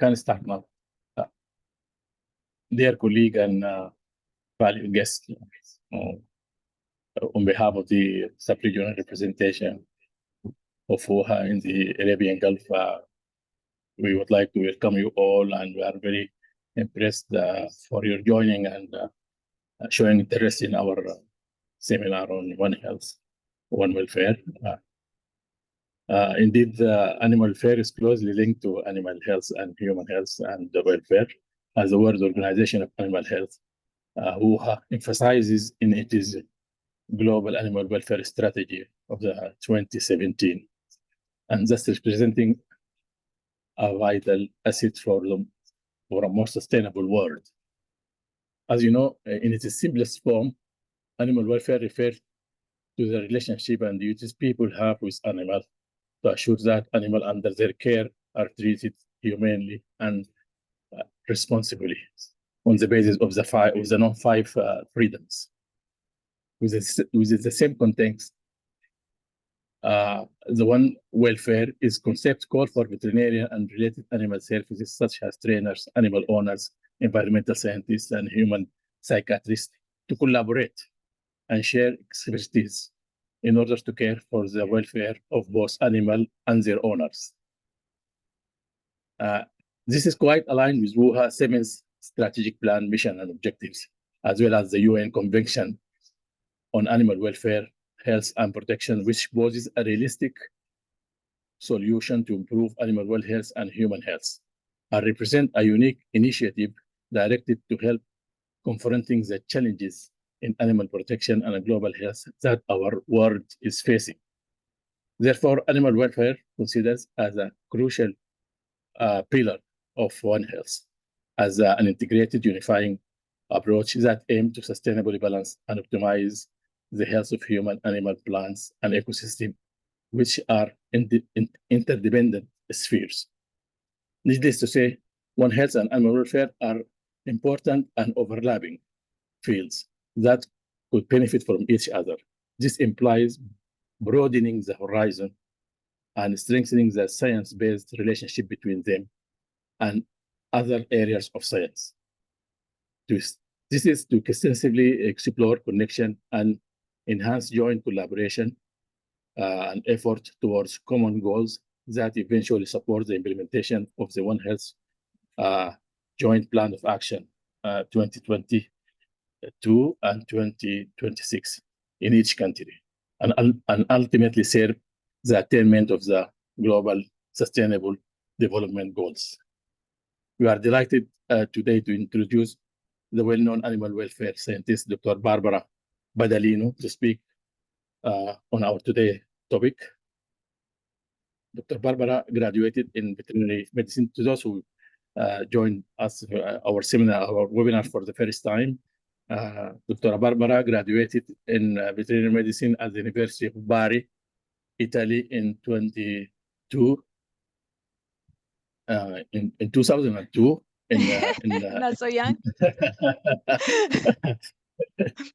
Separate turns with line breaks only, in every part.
can start now. Dear colleague and valued guest, on behalf of the sub-regional representation of WOHA in the Arabian Gulf, we would like to welcome you all, and we are very impressed for your joining and showing interest in our seminar on One Health, One Welfare. Indeed, animal welfare is closely linked to animal health and human health and welfare, as the World Organization of Animal Health, WOHA, emphasizes in its Global Animal Welfare Strategy of the 2017, and thus representing a vital asset for a more sustainable world. As you know, in its simplest form, animal welfare refers to the relationship and duties people have with animals to assure that animals under their care are treated humanely and responsibly on the basis of the non-five freedoms. Within the same context, the One Welfare is concept call for veterinarian and related animal services such as trainers, animal owners, environmental scientists, and human psychiatrists to collaborate and share expertise in order to care for the welfare of both animal and their owners. This is quite aligned with WOHA's 7th strategic plan, mission, and objectives, as well as the UN Convention on Animal Welfare, Health, and Protection, which poses a realistic solution to improve animal well health and human health, and represent a unique initiative directed to help confronting the challenges in animal protection and global health that our world is facing. Therefore, animal welfare considers as a crucial pillar of One Health, as an integrated, unifying approach that aims to sustainably balance and optimize the health of human, animal, plants, and ecosystem, which are interdependent spheres. Needless to say, One Health and animal welfare are important and overlapping fields that could benefit from each other. This implies broadening the horizon and strengthening the science-based relationship between them and other areas of science. This is to extensively explore connection and enhance joint collaboration and effort towards common goals that eventually support the implementation of the One Health Joint Plan of Action 2022 and 2026 in each country, and ultimately serve the attainment of the Global Sustainable Development Goals. We are delighted today to introduce the well-known animal welfare scientist, Dr. Barbara Badalino, to speak on our today topic. Dr. Barbara graduated in veterinary medicine. To those who joined us our seminar, our webinar for the first time, Dr. Barbara graduated in veterinary medicine at the University of Bari, Italy in 2002. In 2002.
Not so young.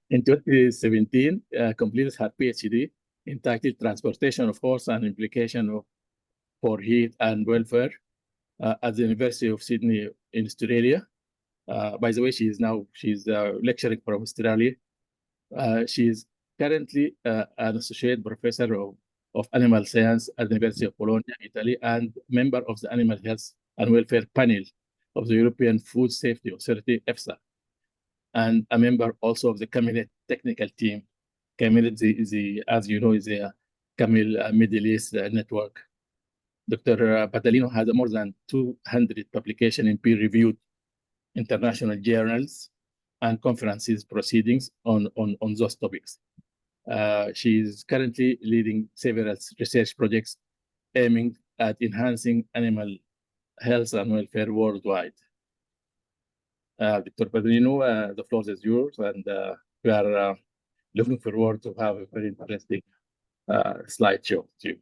In 2017, completed her PhD entitled Transportation of Horse and Implication for Heat and Welfare at the University of Sydney in Australia. By the way, she's lecturing from Australia. She is currently an associate professor of animal science at the University of Bologna, Italy, and member of the Animal Health and Welfare Panel of the European Food Safety Authority, EFSA, and a member also of the Camelid technical team. Camelid, as you know, is a Camel Middle East network. Dr. Badalino has more than 200 publications in peer-reviewed international journals and conferences proceedings on those topics. She is currently leading several research projects aiming at enhancing animal health and welfare worldwide. Dr. Badalino, the floor is yours, and we are looking forward to have a very interesting slideshow too.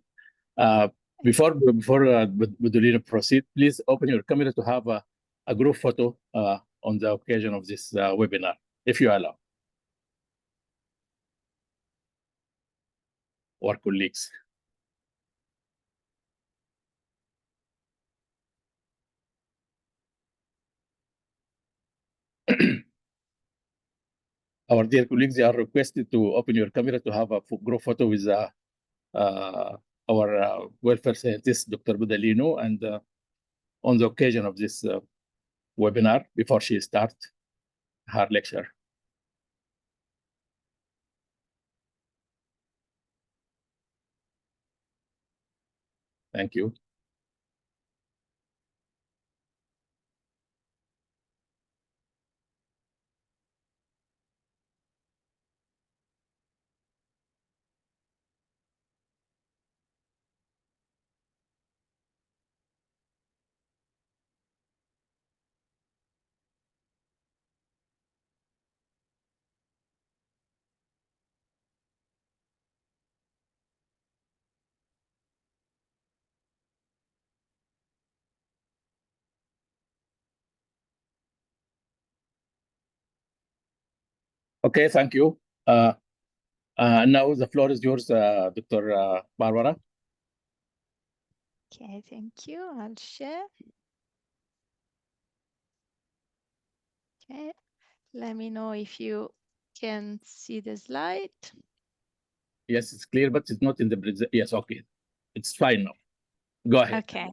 Before Badalino proceed, please open your camera to have a group photo on the occasion of this webinar, if you allow. Or colleagues. Our dear colleagues, they are requested to open your camera to have a group photo with our welfare scientist, Dr. Budalino, and on the occasion of this webinar, before she starts her lecture. Thank you. Okay, thank you. Now the floor is yours, Dr. Barbara.
Okay, thank you. I'll share. Okay, let me know if you can see the slide.
Yes, it's clear, but it's not in the yes, okay. It's fine now. Go ahead.
Okay,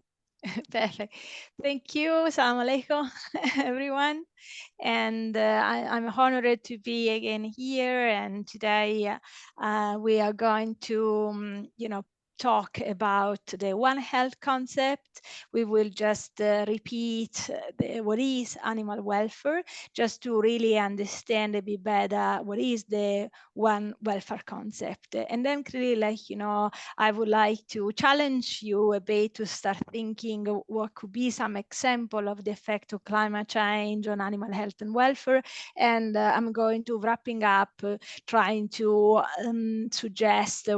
perfect. Thank you. Assalamu alaikum, everyone. And I'm honored to be again here. And today we are going to, talk about the One Health concept. We will just repeat what is animal welfare, just to really understand a bit better what is the One Welfare concept. And then clearly, I would like to challenge you a bit to start thinking what could be some example of the effect of climate change on animal health and welfare. And I'm going to wrapping up, trying to suggest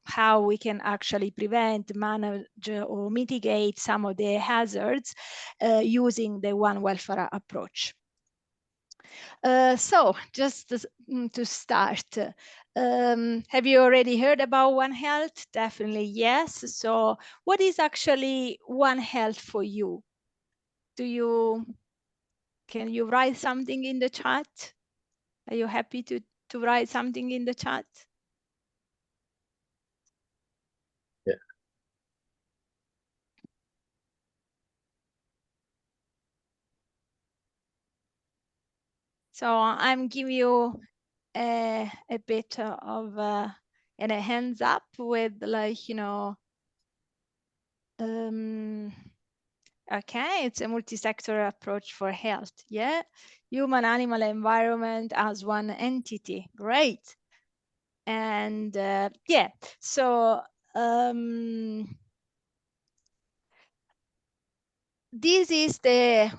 how we can actually prevent, manage, or mitigate some of the hazards using the One Welfare approach. So just to start, have you already heard about One Health? Definitely yes. So what is actually One Health for you? Can you write something in the chat? Are you happy to write something in the chat?
Yeah.
So I'm giving you a bit of and a hands up with okay, it's a multi-sector approach for health. Yeah, human, animal, environment as one entity. Great. And yeah, so this is the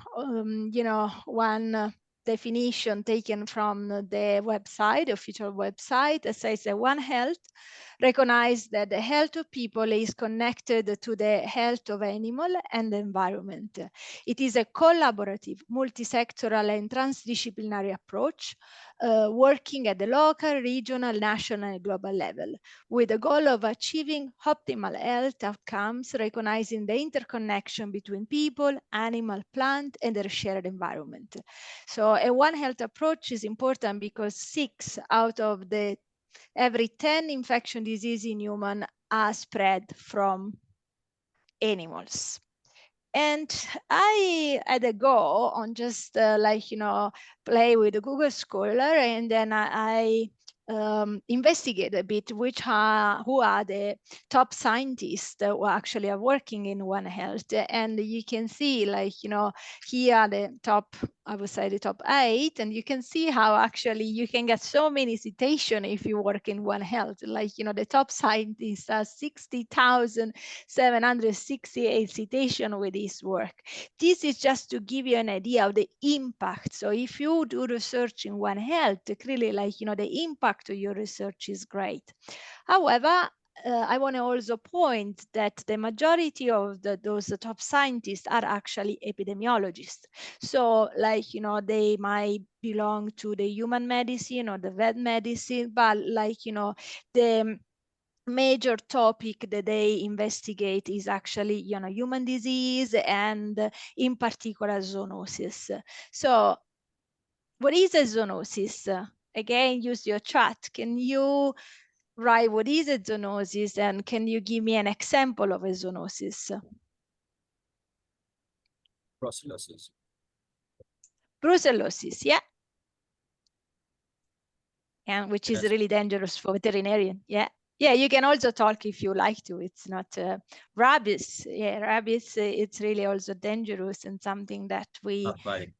one definition taken from the website, official website, that says that One Health recognize that the health of people is connected to the health of animal and the environment. It is a collaborative, multi-sectoral and transdisciplinary approach, working at the local, regional, national, and global level, with the goal of achieving optimal health outcomes, recognizing the interconnection between people, animal, plant, and their shared environment. So a One Health approach is important because 6 out of the every 10 infection disease in human are spread from animals. And I had a go on just play with the Google Scholar, and then I investigate a bit who are the top scientists who actually are working in One Health. And you can see here are the top, I would say the top 8, and you can see how actually you can get so many citations if you work in One Health. The top scientists are 60,768 citations with this work. This is just to give you an idea of the impact. So if you do research in One Health, clearly the impact of your research is great. However, I want to also point that the majority of those top scientists are actually epidemiologists. So they might belong to the human medicine or the vet medicine, but the major topic that they investigate is actually human disease, and in particular zoonosis. So what is a zoonosis? again, use your chat. Can you write what is a zoonosis, and can you give me an example of a zoonosis?
Brucellosis.
Brucellosis, yeah. And which is
Yes.
really dangerous for veterinarian. Yeah. Yeah, you can also talk if you like to. It's not rabies. Yeah, rabies, it's really also dangerous and something that we.
Not biting.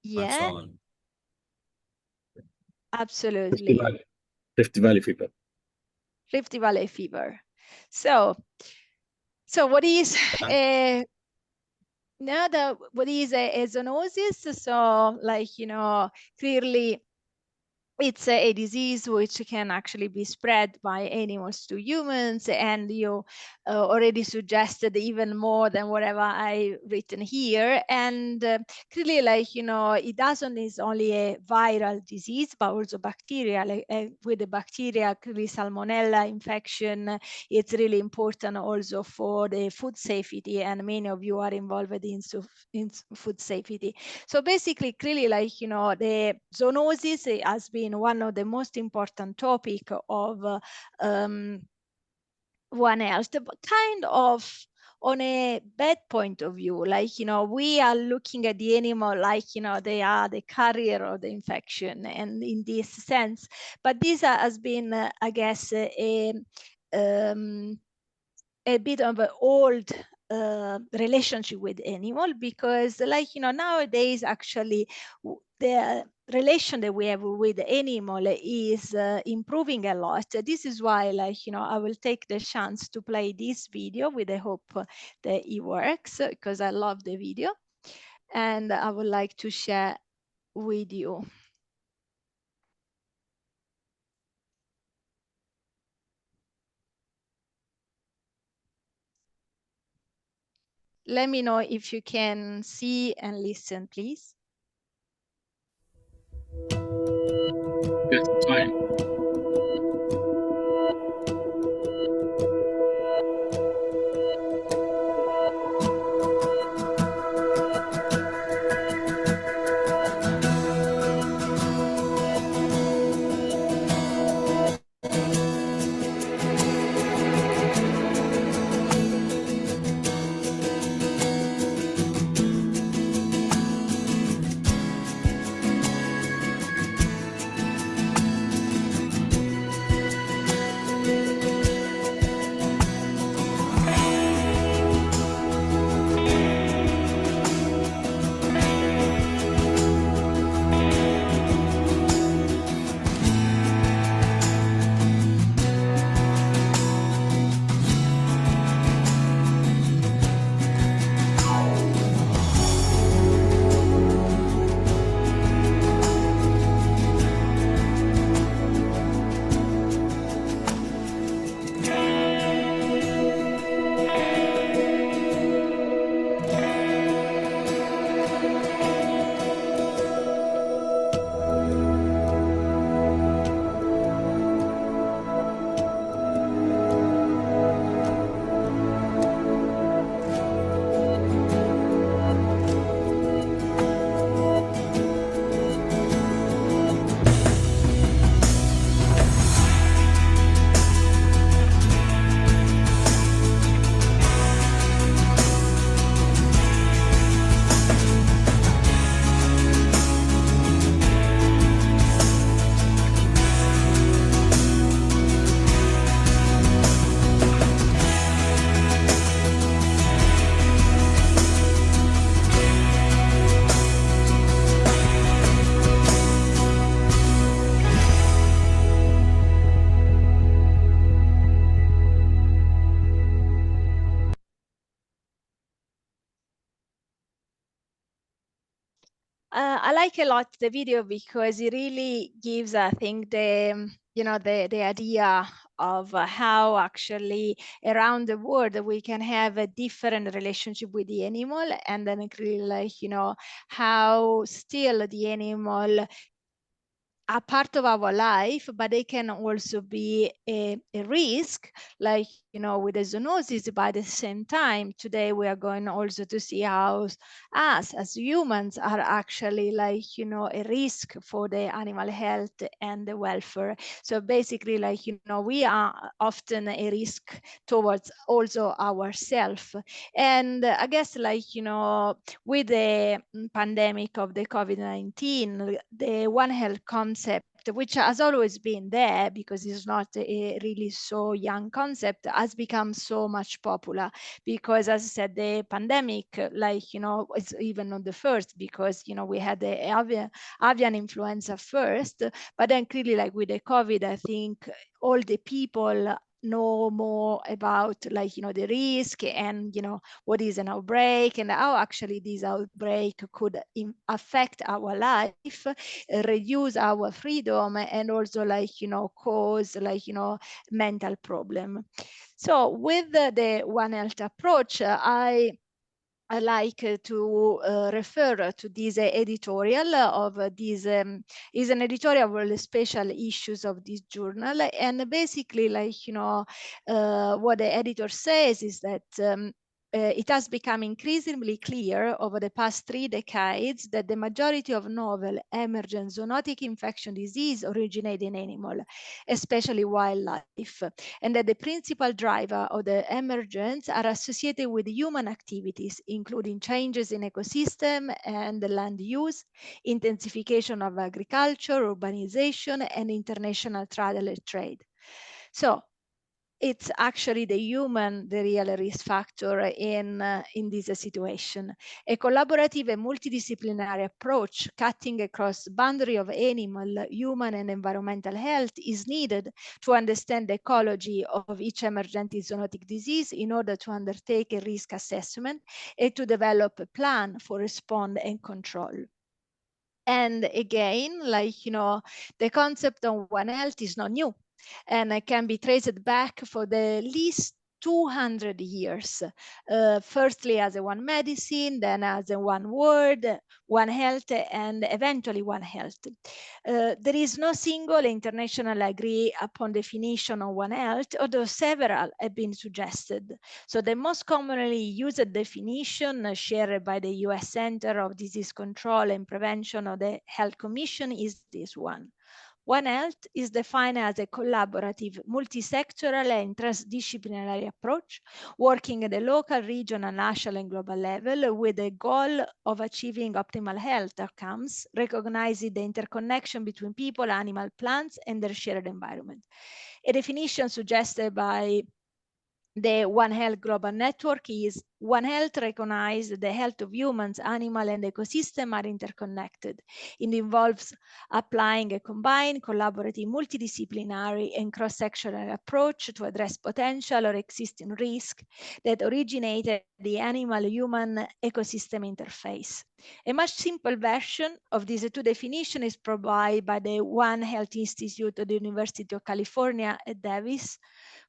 And
Yeah,
so on.
absolutely.
Rift Valley fever.
Rift Valley fever. So what is what is a zoonosis? So, like, you know, clearly it's a disease which can actually be spread by animals to humans, and you already suggested even more than whatever I written here. And clearly, like, you know, it doesn't is only a viral disease, but also bacterial. With the bacteria, clearly Salmonella infection, it's really important also for the food safety, and many of you are involved in food safety. So basically, clearly, like, you know, the zoonosis has been one of the most important topic of One Health, but kind of on a bad point of view. Like, you know, we are looking at the animal like, you know, they are the carrier of the infection, and in this sense, but this has been, I guess, a bit of an old relationship with animal, because, like, you know, nowadays actually the relation that we have with the animal is improving a lot. This is why, like, you know, I will take the chance to play this video with the hope that it works, because I love the video, and I would like to share with you. Let me know if you can see and listen, please.
Yes, fine.
I like a lot the video because it really gives, I think, the the idea of how actually around the world we can have a different relationship with the animal, and then really, like, how still the animal a part of our life, but they can also be a risk, like, you know, with the zoonosis. But at the same time, today we are going also to see how us as humans are actually, like, you know, a risk for the animal health and the welfare. So basically, like, you know, we are often a risk towards also ourselves. And I guess, like, you know, with the pandemic of the COVID-19, the One Health concept, which has always been there because it's not a really so young concept, has become so much popular because, as I said, the pandemic, like, you know, it's even not the first, because, you know, we had the avian influenza first, but then clearly, like with the COVID, I think all the people know more about, like, you know, the risk and, you know, what is an outbreak and how actually this outbreak could affect our life, reduce our freedom, and also, like, you know, cause, like, you know, mental problem. So with the One Health approach, I like to refer to this editorial of this is an editorial of the special issues of this journal. And basically, like, you know, what the editor says is that it has become increasingly clear over the past 3 decades that the majority of novel emergent zoonotic infection disease originate in animal, especially wildlife, and that the principal driver of the emergence are associated with human activities, including changes in ecosystem and land use, intensification of agriculture, urbanization, and international travel and trade. So it's actually the human, the real risk factor in this situation. A collaborative and multidisciplinary approach cutting across boundary of animal, human, and environmental health is needed to understand the ecology of each emergent zoonotic disease in order to undertake a risk assessment and to develop a plan for response and control. And again, like, you know, the concept of One Health is not new, and it can be traced back for the least 200 years. Firstly as a one medicine, then as a one word, One Health, and eventually One Health. There is no single international agree upon definition of One Health, although several have been suggested. So the most commonly used definition shared by the US Center of Disease Control and Prevention of the Health Commission is this one. One Health is defined as a collaborative, multi-sectoral and transdisciplinary approach, working at the local, regional, national, and global level with the goal of achieving optimal health outcomes, recognizing the interconnection between people, animal, plants, and their shared environment. A definition suggested by the One Health Global Network is One Health recognizes the health of humans, animal, and ecosystem are interconnected. It involves applying a combined, collaborative, multidisciplinary, and cross-sectional approach to address potential or existing risk that originate at the animal-human ecosystem interface. A much simple version of these two definitions is provided by the One Health Institute of the University of California at Davis,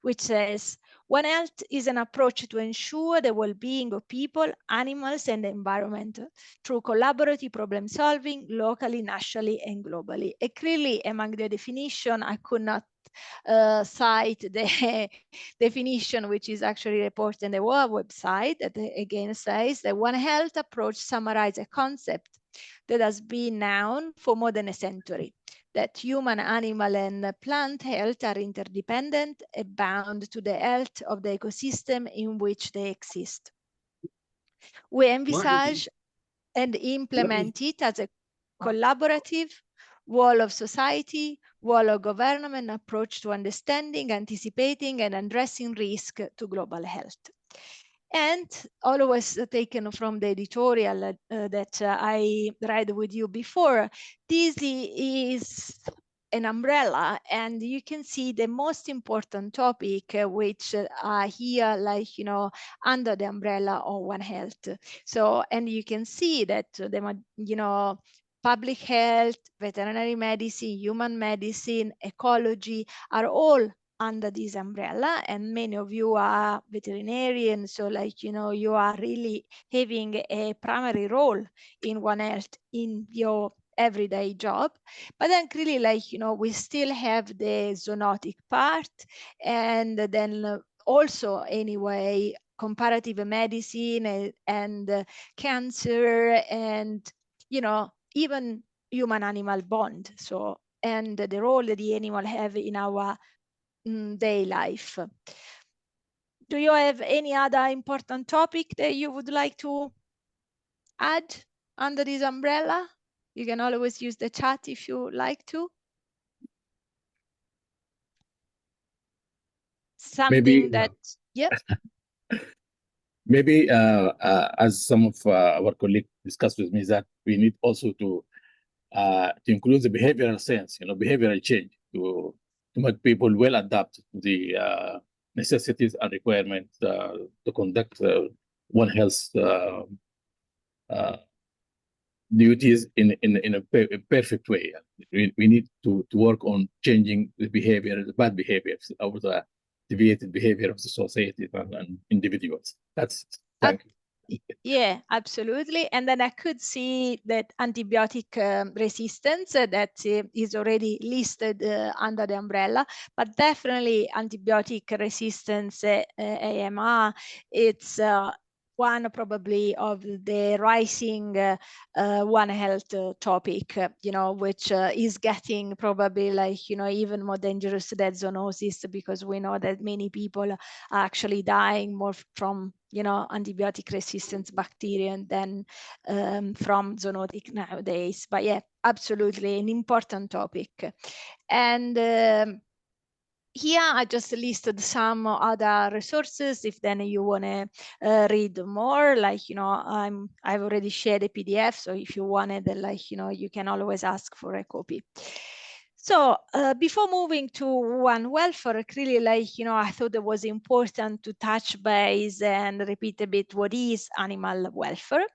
which says, One Health is an approach to ensure the well-being of people, animals, and the environment through collaborative problem solving locally, nationally, and globally. And clearly, among the definition, I could not cite the definition, which is actually reported in the WOA website, that again says that One Health approach summarizes a concept that has been known for more than a century, that human, animal, and plant health are interdependent and bound to the health of the ecosystem in which they exist. We envisage and implement it as a collaborative, wall of society, wall of government approach to understanding, anticipating, and addressing risk to global health. And always taken from the editorial that I read with you before, this is an umbrella, and you can see the most important topic which are here, like, you know, under the umbrella of One Health. So, and you can see that the, you know, public health, veterinary medicine, human medicine, ecology are all under this umbrella, and many of you are veterinarians, so, like, you know, you are really having a primary role in One Health in your everyday job. But then clearly, like, you know, we still have the zoonotic part, and then also anyway, comparative medicine and cancer, and, you know, even human animal bond. So, and the role that the animal have in our day life. Do you have any other important topic that you would like to add under this umbrella? You can always use the chat if you like to. Something
Maybe,
that, yeah.
Maybe as some of our colleagues discussed with me, that we need also to include the behavioral sense, you know, behavioral change to make people well adapt to the necessities and requirements to conduct One Health duties in a perfect way. We need to work on changing the behavior, the bad behaviors, or the deviated behavior of the society and individuals. That's thank you.
Yeah, absolutely. And then I could see that antibiotic resistance that is already listed under the umbrella, but definitely antibiotic resistance, AMR, it's one probably of the rising One Health topic, you know, which is getting probably, like, you know, even more dangerous than zoonosis, because we know that many people are actually dying more from, you know, antibiotic resistance bacteria than from zoonotic nowadays. But yeah, absolutely an important topic. And here I just listed some other resources. If then you want to read more, like, you know, I've already shared a PDF. So if you wanted, like, you know, you can always ask for a copy. So before moving to One Welfare, clearly, like, you know, I thought it was important to touch base and repeat a bit what is animal welfare.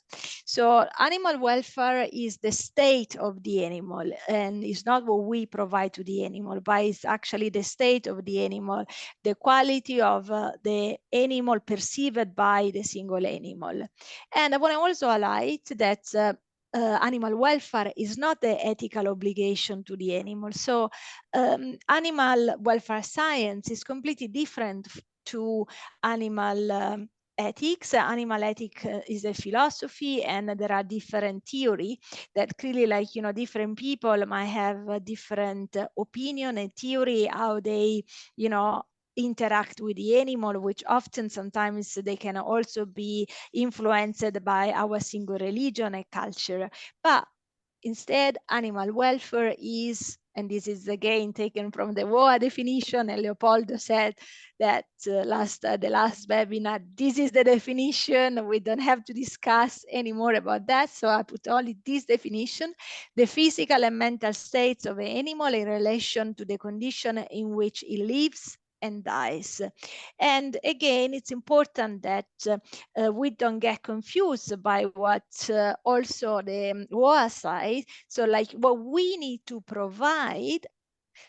So animal welfare is the state of the animal, and it's not what we provide to the animal, but it's actually the state of the animal, the quality of the animal perceived by the single animal. And I want to also highlight that animal welfare is not the ethical obligation to the animal. So animal welfare science is completely different to animal ethics. Animal ethics is a philosophy, and there are different theory that clearly, like, you know, different people might have a different opinion and theory how they, you know, interact with the animal, which often sometimes they can also be influenced by our single religion and culture. But instead, animal welfare is, and this is again taken from the WOA definition, and Leopoldo said that the last webinar, this is the definition, we don't have to discuss anymore about that, so I put only this definition: the physical and mental states of an animal in relation to the condition in which it lives and dies. And again, it's important that we don't get confused by what also the WOA side. So like what we need to provide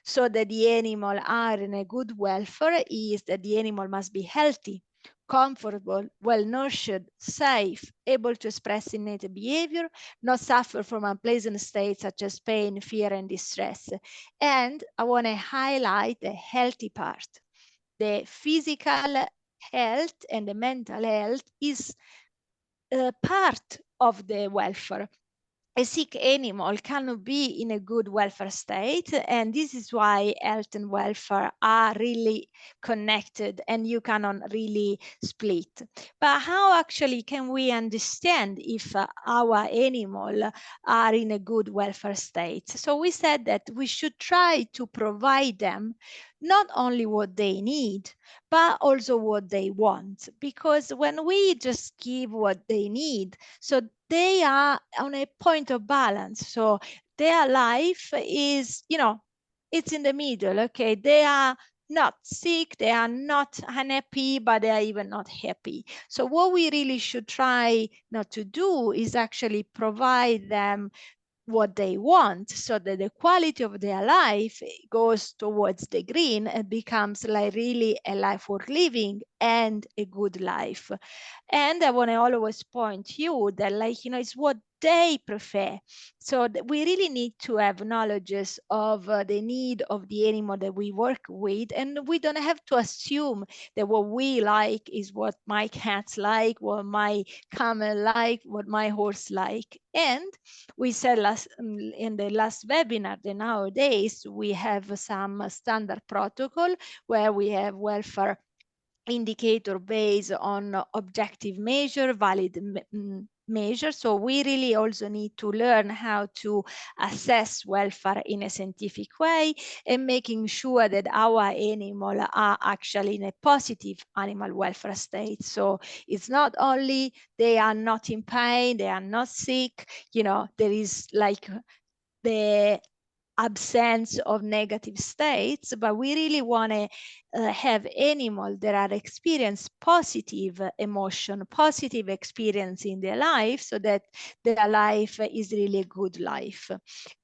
so that the animal are in a good welfare is that the animal must be healthy, comfortable, well nurtured, safe, able to express innate behavior, not suffer from unpleasant states such as pain, fear, and distress. And I want to highlight the healthy part. The physical health and the mental health is part of the welfare. A sick animal cannot be in a good welfare state, and this is why health and welfare are really connected and you cannot really split. But how actually can we understand if our animal are in a good welfare state? So we said that we should try to provide them not only what they need, but also what they want. Because when we just give what they need, so they are on a point of balance. So their life is, you know, it's in the middle, okay? They are not sick, they are not unhappy, but they are even not happy. So what we really should try not to do is actually provide them what they want, so that the quality of their life goes towards the green and becomes like really a life worth living and a good life. And I want to always point you that, like, you know, it's what they prefer. So we really need to have knowledges of the need of the animal that we work with, and we don't have to assume that what we like is what my cats like, what my camel like, what my horse like. And we said in the last webinar that nowadays we have some standard protocol where we have welfare indicator based on objective measure, valid measure. So we really also need to learn how to assess welfare in a scientific way and making sure that our animal are actually in a positive animal welfare state. So it's not only they are not in pain, they are not sick, you know, there is like the absence of negative states, but we really want to have animals that are experience positive emotion, positive experience in their life, so that their life is really a good life.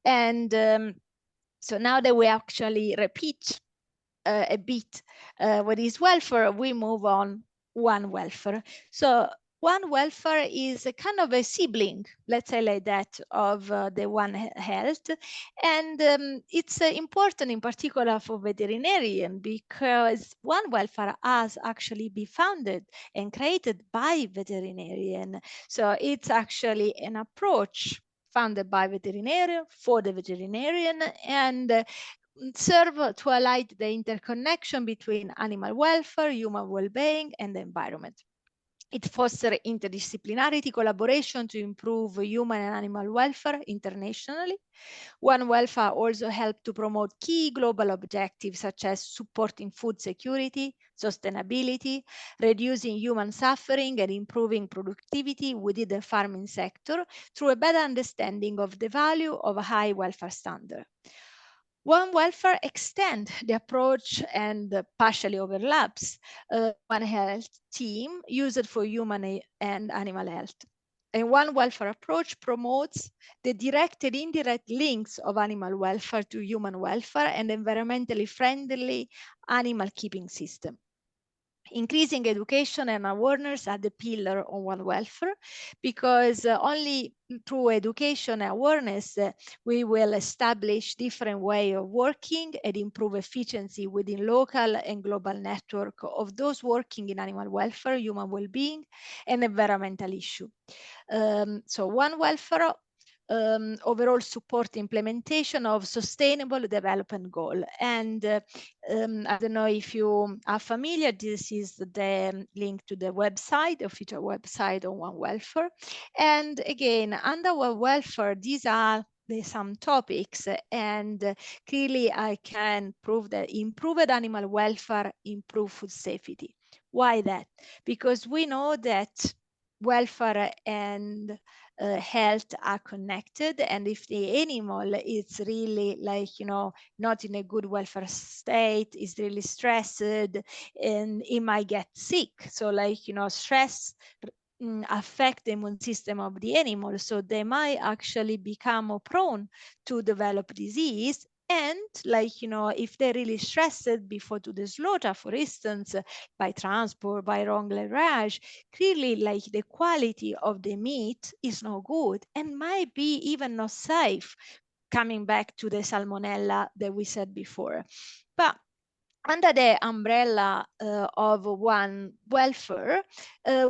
And so now that we actually repeat a bit what is welfare, we move on one welfare. So one welfare is a kind of a sibling, let's say like that, of the One Health. And it's important in particular for veterinarian because One Welfare has actually been founded and created by veterinarian. So it's actually an approach founded by veterinarian for the veterinarian, and serve to highlight the interconnection between animal welfare, human well-being, and the environment. It fosters interdisciplinarity collaboration to improve human and animal welfare internationally. One Welfare also helps to promote key global objectives such as supporting food security, sustainability, reducing human suffering, and improving productivity within the farming sector through a better understanding of the value of a high welfare standard. One Welfare extend the approach and partially overlaps One Health team used for human and animal health. And One Welfare approach promotes the direct and indirect links of animal welfare to human welfare and environmentally friendly animal keeping system. Increasing education and awareness are the pillar on One Welfare, because only through education and awareness we will establish different way of working and improve efficiency within local and global network of those working in animal welfare, human well-being, and environmental issue. So One Welfare overall support implementation of sustainable development goal. And I don't know if you are familiar, this is the link to the website, official website on One Welfare. And again, under One Welfare, these are some topics, and clearly I can prove that improved animal welfare, improve food safety. Why that? Because we know that welfare and health are connected, and if the animal is really like, you know, not in a good welfare state, is really stressed, and it might get sick. So like, you know, stress affect the immune system of the animal, so they might actually become more prone to develop disease. And like, you know, if they're really stressed before to the slaughter, for instance, by transport, by wrong layerage, clearly like the quality of the meat is not good and might be even not safe, coming back to the salmonella that we said before. But under the umbrella of One Welfare,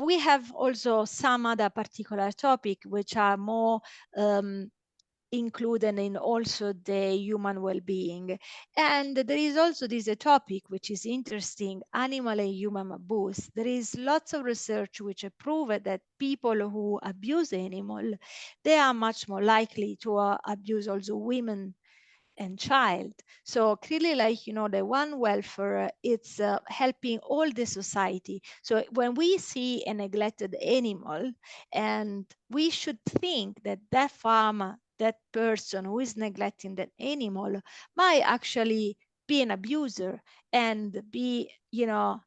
we have also some other particular topic which are more included in also the human well-being. And there is also this a topic which is interesting, animal and human abuse. There is lots of research which have proven that people who abuse animal, they are much more likely to abuse also women and child. So clearly, like, you know, the One Welfare, it's helping all the society. So when we see a neglected animal, and we should think that that farmer, that person who is neglecting that animal might actually be an abuser and be, you know,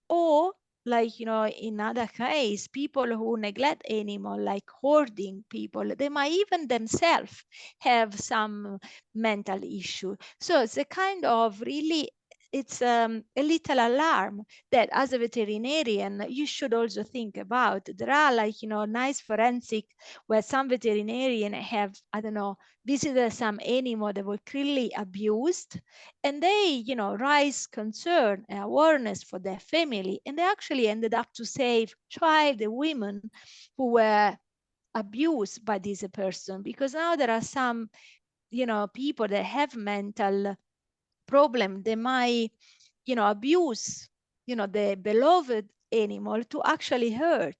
or like, you know, in other case, people who neglect animal, like hoarding people, they might even themselves have some mental issue. So it's a kind of really it's a little alarm that as a veterinarian, you should also think about. There are like, you know, nice forensic where some veterinarian have, I don't know, visited some animal that were clearly abused, and they, you know, raise concern and awareness for their family, and they actually ended up to save child and women who were abused by this person, because now there are some, you know, people that have mental problem, they might, you know, abuse, you know, the beloved animal to actually hurt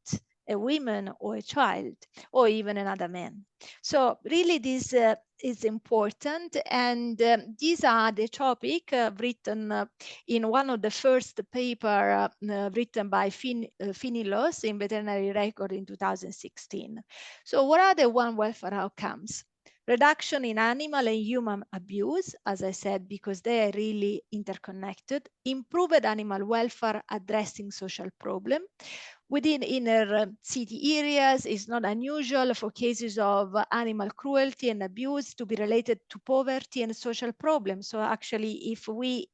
a woman or a child or even another man. So really this is important, and these are the topic written in one of the first paper written by Finilos in Veterinary Record in 2016. So what are the one welfare outcomes? Reduction in animal and human abuse, as I said, because they are really interconnected. Improved animal welfare addressing social problem. Within inner city areas, it's not unusual for cases of animal cruelty and abuse to be related to poverty and social problems. So actually, if we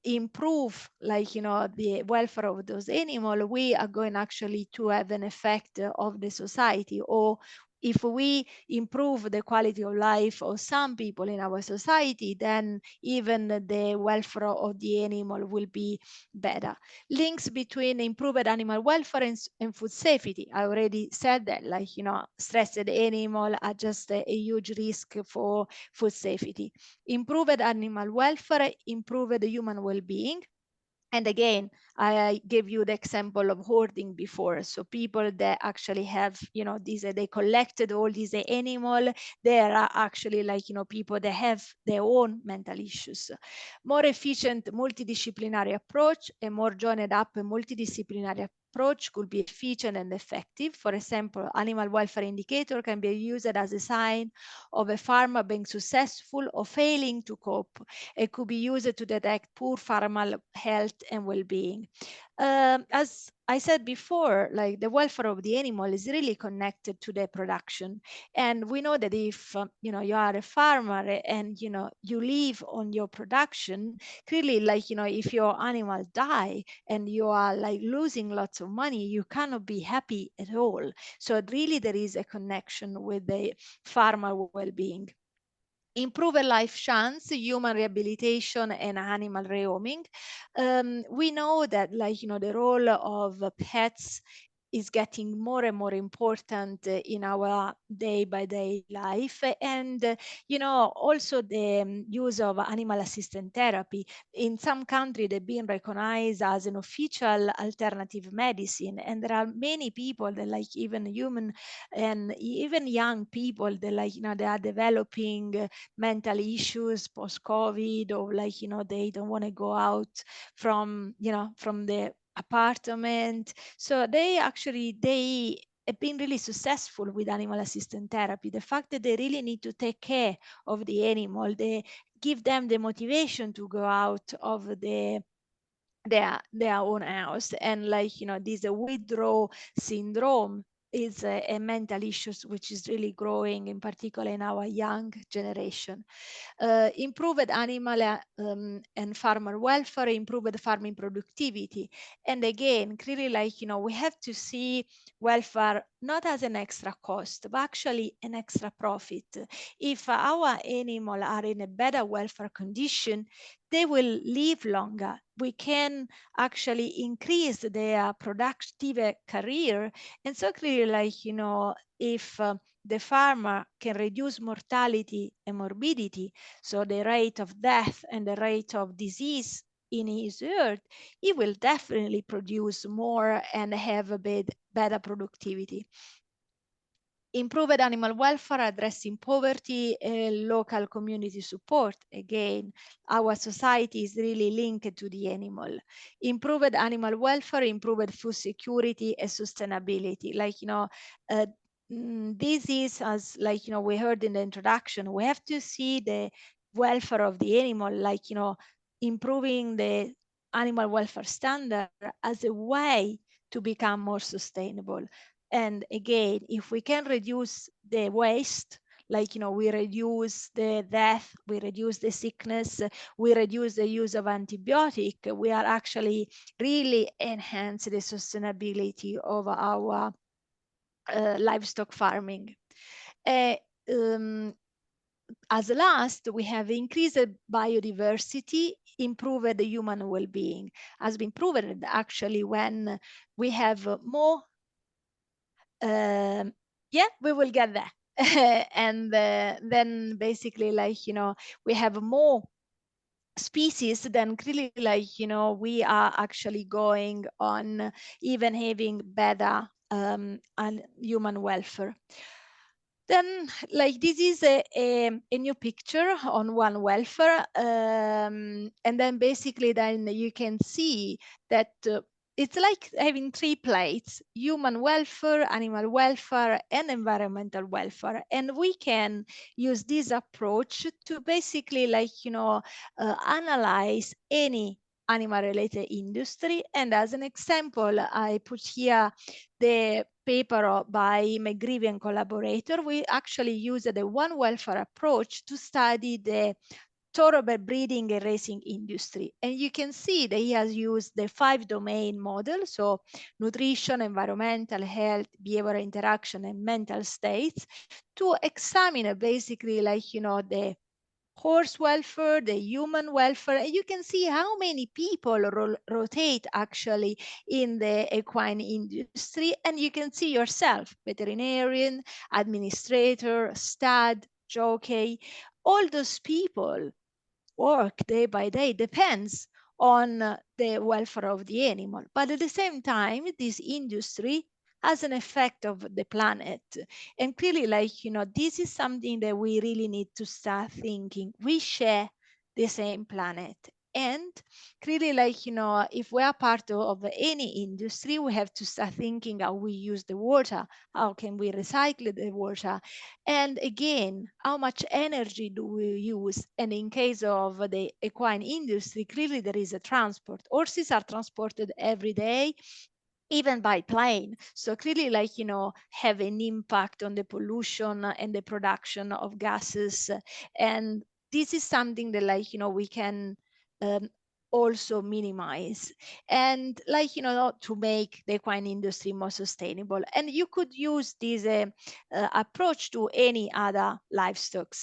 improve, like, you know, the welfare of those animals, we are going actually to have an effect of the society. Or if we improve the quality of life of some people in our society, then even the welfare of the animal will be better. Links between improved animal welfare and food safety. I already said that, like, you know, stressed animal are just a huge risk for food safety. Improved animal welfare, improved human well-being. And again, I gave you the example of hoarding before. So people that actually have, you know, these, they collected all these animal, there are actually, like, you know, people that have their own mental issues. More efficient multidisciplinary approach, a more joined up multidisciplinary approach could be efficient and effective. For example, animal welfare indicator can be used as a sign of a farmer being successful or failing to cope. It could be used to detect poor farmer health and well-being. As I said before, like, the welfare of the animal is really connected to the production. And we know that if, you know, you are a farmer and, you know, you live on your production, clearly, like, you know, if your animal die and you are like losing lots of money, you cannot be happy at all. So really there is a connection with the farmer well-being. Improve life chance, human rehabilitation, and animal rehoming. We know that, like, you know, the role of pets is getting more and more important in our day-by-day life. And, you know, also the use of animal assisted therapy. In some countries, they've been recognized as an official alternative medicine. And there are many people that, like, even human and even young people that, like, you know, they are developing mental issues post-COVID, or, like, you know, they don't want to go out from, you know, from the apartment. So they have been really successful with animal assisted therapy. The fact that they really need to take care of the animal, they give them the motivation to go out of their own house. And, like, you know, this withdrawal syndrome is a mental issue which is really growing, in particular in our young generation. Improved animal and farmer welfare, improved farming productivity. And again, clearly, like, you know, we have to see welfare not as an extra cost, but actually an extra profit. If our animal are in a better welfare condition, they will live longer. We can actually increase their productive career. And so clearly, like, you know, if the farmer can reduce mortality and morbidity, so the rate of death and the rate of disease in his herd, he will definitely produce more and have a better productivity. Improved animal welfare, addressing poverty, local community support. Again, our society is really linked to the animal. Improved animal welfare, improved food security and sustainability. Like, you know, this is, as, like, you know, we heard in the introduction, we have to see the welfare of the animal, like, you know, improving the animal welfare standard as a way to become more sustainable. And again, if we can reduce the waste, like, we reduce the death, we reduce the sickness, we reduce the use of antibiotic, we are actually really enhance the sustainability of our livestock farming. As last, we have increased biodiversity, improved the human well-being. Has been proven actually when we have more, yeah, we will get there. And then basically, like, we have more species, then really, like, we are actually going on even having better human welfare. Then, like, this is a new picture on one welfare. And then basically then you can see that it's like having 3 plates: human welfare, animal welfare, and environmental welfare. And we can use this approach to basically, like, analyze any animal related industry. And as an example, I put here the paper by McGreevy and collaborator. We actually used the one welfare approach to study the thoroughbred breeding and racing industry. And you can see that he has used the 5 domain model, so nutrition, environmental, health, behavioral interaction, and mental states, to examine basically, like, the horse welfare, the human welfare, and you can see how many people rotate actually in the equine industry. And you can see yourself: veterinarian, administrator, stud, jockey, all those people work day by day, depends on the welfare of the animal. But at the same time, this industry has an effect of the planet. And clearly, like, this is something that we really need to start thinking. We share the same planet. And clearly, like, if we are part of any industry, we have to start thinking how we use the water, how can we recycle the water, and again, how much energy do we use? And in case of the equine industry, clearly there is a transport. Horses are transported every day, even by plane. So clearly, like, have an impact on the pollution and the production of gases. And this is something that, like, we can also minimize, and, like, to make the equine industry more sustainable. And you could use this approach to any other livestock.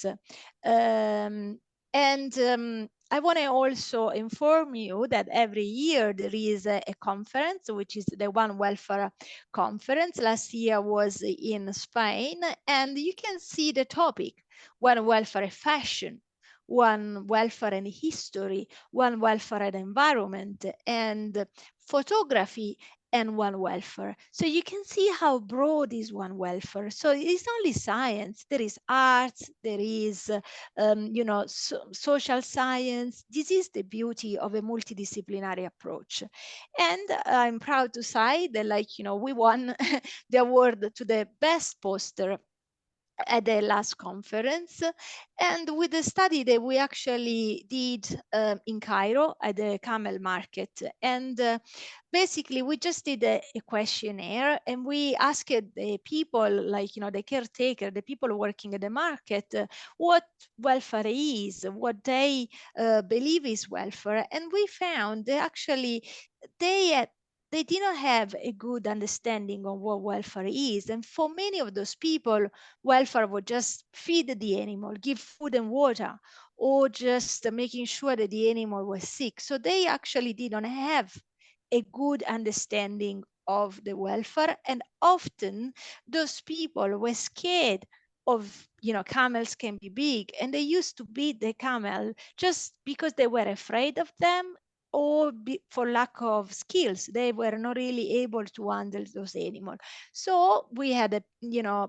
I want to also inform you that every year there is a conference, which is the One Welfare Conference. Last year was in Spain, and you can see the topic: One Welfare Fashion, One Welfare and History, One Welfare and Environment, and Photography, and One Welfare. So you can see how broad is One Welfare. So it's only science. There is arts, there is social science. This is the beauty of a multidisciplinary approach. And I'm proud to say that, like, we won the award to the best poster at the last conference, and with the study that we actually did in Cairo at the camel market. And basically we just did a questionnaire, and we asked the people, like, the caretaker, the people working at the market, what welfare is, what they believe is welfare. And we found that actually they didn't have a good understanding of what welfare is. And for many of those people, welfare would just feed the animal, give food and water, or just making sure that the animal was sick. So they actually didn't have a good understanding of the welfare. And often those people were scared of, camels can be big, and they used to beat the camel just because they were afraid of them, or for lack of skills. They were not really able to handle those animals. So we had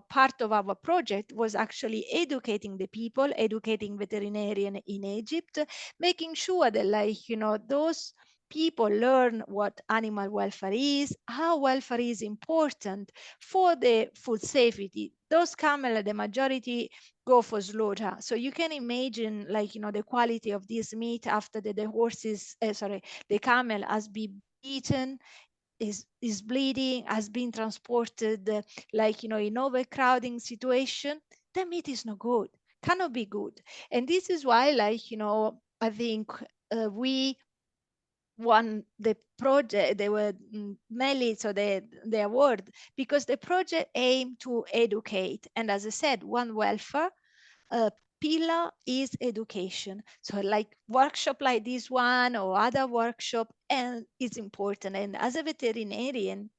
part of our project was actually educating the people, educating veterinarian in Egypt, making sure that, like, those people learn what animal welfare is, how welfare is important for the food safety. Those camel, the majority go for slaughter. So you can imagine, like, the quality of this meat after the camel has been beaten, is bleeding, has been transported, like, in overcrowding situation. the meat is not good, cannot be good. And this is why, like, you know, I think we won the project, they were mainly, so the award, because the project aimed to educate. And as I said, one welfare pillar is education. So like workshop like this one or other workshop, and it's important. And as a veterinarian,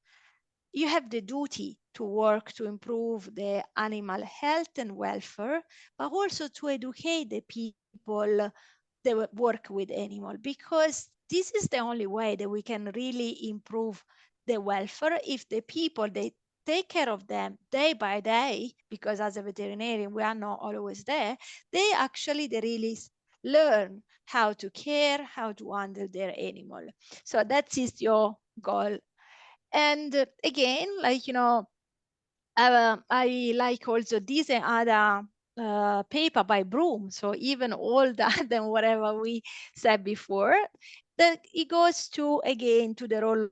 you have the duty to work to improve the animal health and welfare, but also to educate the people that work with animal, because this is the only way that we can really improve the welfare. If the people, they take care of them day by day, because as a veterinarian we are not always there, they actually they really learn how to care, how to handle their animal. So that is your goal. And again, like, you know, I like also this and other paper by Broom. So even older than whatever we said before, that it goes to, again, to the role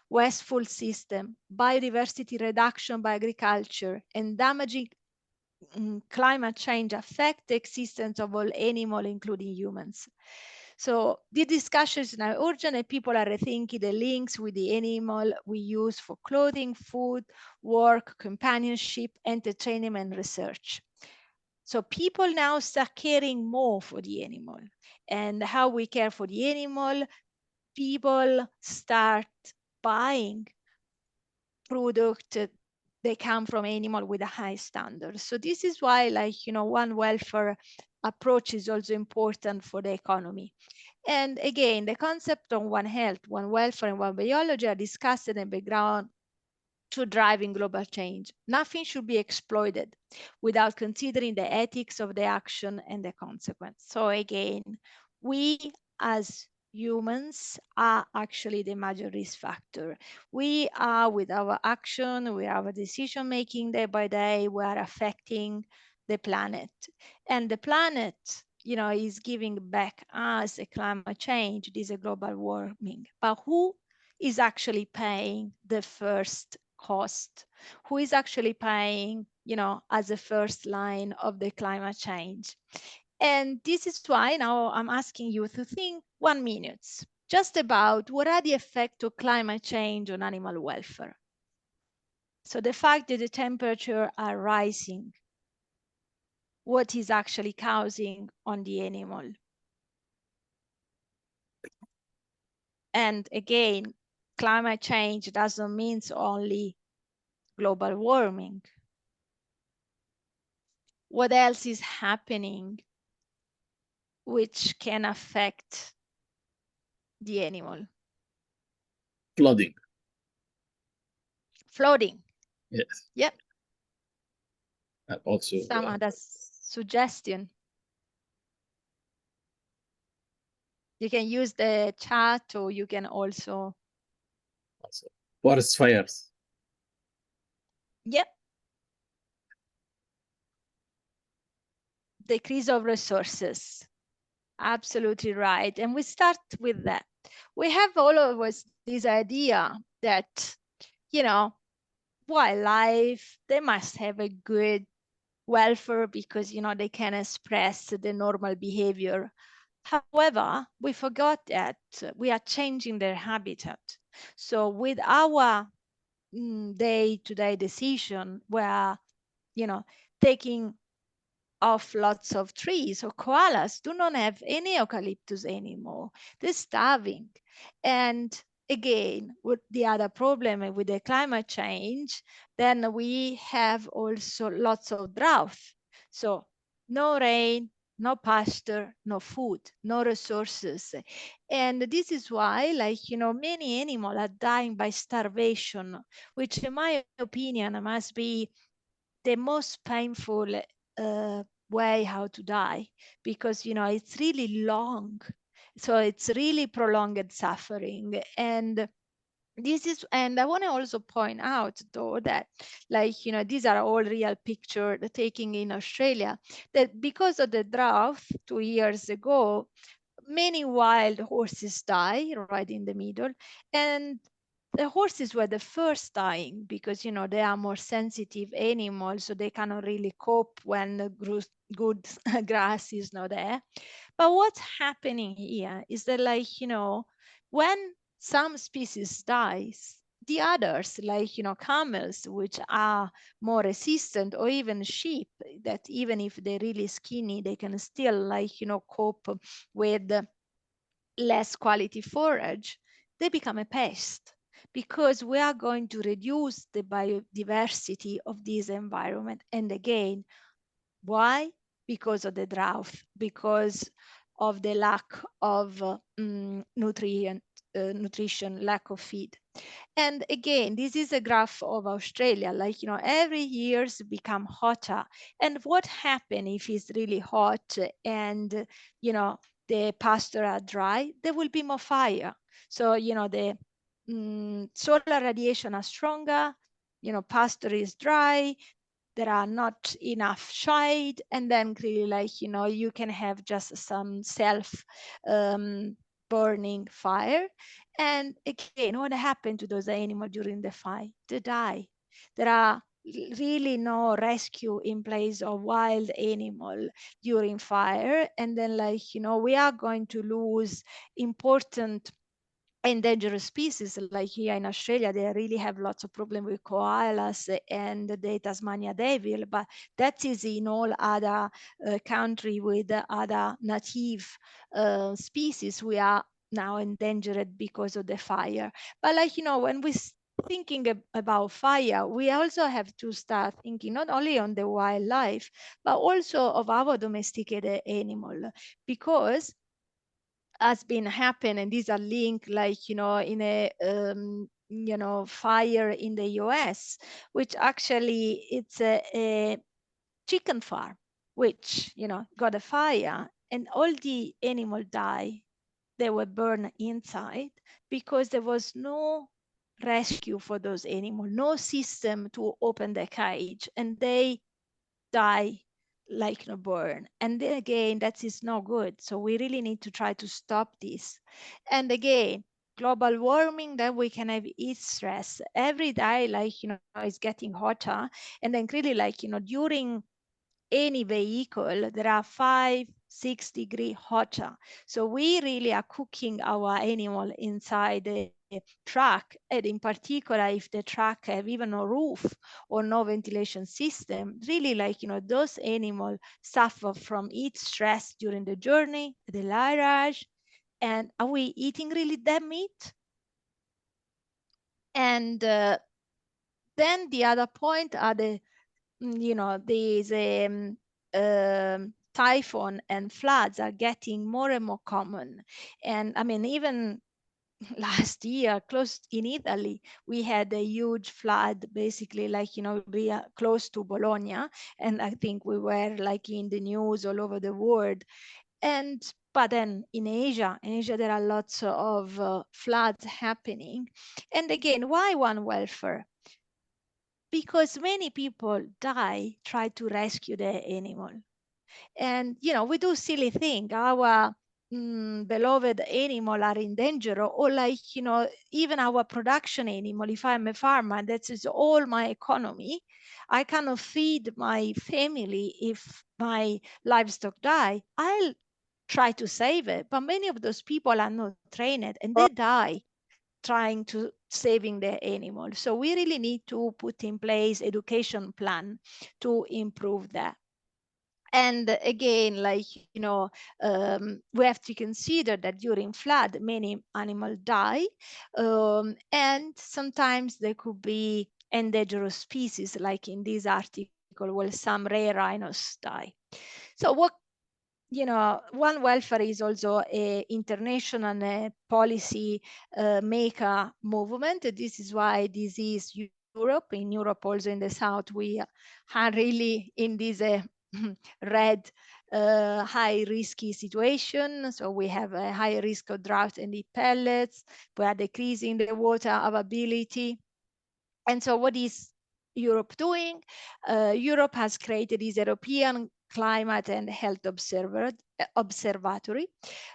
wasteful system, biodiversity reduction by agriculture, and damaging climate change affect the existence of all animals, including humans. So the discussion is now urgent, and people are rethinking the links with the animal we use for clothing, food, work, companionship, entertainment, and research. So people now start caring more for the animal, and how we care for the animal. People start buying product they come from animal with a high standard. So this is why, like, you know, one welfare approach is also important for the economy. And again, the concept of one health, one welfare, and one biology are discussed in the background to driving global change. Nothing should be exploited without considering the ethics of the action and the consequence. So again, we as humans are actually the major risk factor. We are, with our action, with our decision making day by day, we are affecting the planet. And the planet, you know, is giving back us a climate change, this is a global warming. But who is actually paying the first cost? Who is actually paying, you know, as a first line of the climate change? And this is why now I'm asking you to think 1 minute just about what are the effects of climate change on animal welfare. So the fact that the temperature are rising, what is actually causing on the animal? And again, climate change doesn't mean only global warming. What else is happening which can affect the animal?
Flooding.
Flooding.
Yes.
Yep.
And also
Some other suggestion. You can use the chat, or you can also
forest fires.
Yep. Decrease of resources. Absolutely right. And we start with that. We have all of us this idea that, you know, wildlife, they must have a good welfare because, you know, they can express the normal behavior. However, we forgot that we are changing their habitat. So with our day-to-day decision, we are, you know, taking off lots of trees. So koalas do not have any eucalyptus anymore. They're starving. And again, with the other problem with the climate change, then we have also lots of drought. So no rain, no pasture, no food, no resources. And this is why, like, you know, many animals are dying by starvation, which in my opinion must be the most painful way how to die, because, you know, it's really long. So it's really prolonged suffering. And this is, and I want to also point out though that, like, you know, these are all real pictures taken in Australia, that because of the drought 2 years ago, many wild horses die right in the middle, and the horses were the first dying because, you know, they are more sensitive animals, so they cannot really cope when the good grass is not there. But what's happening here is that, like, you know, when some species dies, the others, like, you know, camels, which are more resistant, or even sheep, that even if they're really skinny, they can still, like, you know, cope with less quality forage, they become a pest, because we are going to reduce the biodiversity of this environment. And again, why? Because of the drought, because of the lack of nutrition, lack of feed. And again, this is a graph of Australia, like, you know, every year's become hotter. And what happens if it's really hot and, you know, the pasture are dry? There will be more fire. So, you know, the solar radiation are stronger, you know, pasture is dry, there are not enough shade, and then really, like, you know, you can have just some self burning fire. And again, what happened to those animals during the fire? They die. There are really no rescue in place of wild animal during fire. And then, like, you know, we are going to lose important endangered species. Like here in Australia, they really have lots of problem with koalas and the Tasmania devil, but that is in all other country with other native species. We are now endangered because of the fire. But, like, you know, when we thinking about fire, we also have to start thinking not only on the wildlife, but also of our domesticated animal, because has been happening, and these are linked, like, you know, in a you know, fire in the US, which actually it's a chicken farm, which, you know, got a fire and all the animal die. They were burned inside because there was no rescue for those animals, no system to open the cage, and they die like no burn. And then again, that is not good. So we really need to try to stop this. And again, global warming, then we can have heat stress every day, like, you know, it's getting hotter. And then really, like, you know, during any vehicle, there are 5-6 degrees hotter. So we really are cooking our animal inside the truck. And in particular, if the truck have even no roof or no ventilation system, really, like, you know, those animals suffer from heat stress during the journey, the lairage. And are we eating really that meat? And then the other point are the, you know, these typhoon and floods are getting more and more common. And I mean, even last year, close in Italy, we had a huge flood, basically, like, you know, close to Bologna. And I think we were like in the news all over the world. And but then in Asia, there are lots of floods happening. And again, why one welfare? Because many people try to rescue their animal. And, you know, we do silly thing. Our beloved animal are in danger, or like, you know, even our production animal. If I'm a farmer, that is all my economy. I cannot feed my family if my livestock die. I'll try to save it. But many of those people are not trained and they die trying to saving their animals. So we really need to put in place education plan to improve that. And again, like, you know, we have to consider that during flood, many animals die. And sometimes there could be endangered species, like in this article, where some rare rhinos die. So what, you know, one welfare is also a international policy maker movement. This is why this is Europe. In Europe, also in the South, we are really in this red high risky situation. So we have a high risk of drought and heat pellets. We are decreasing the water availability. And so what is Europe doing? Europe has created this European Climate and Health Observatory.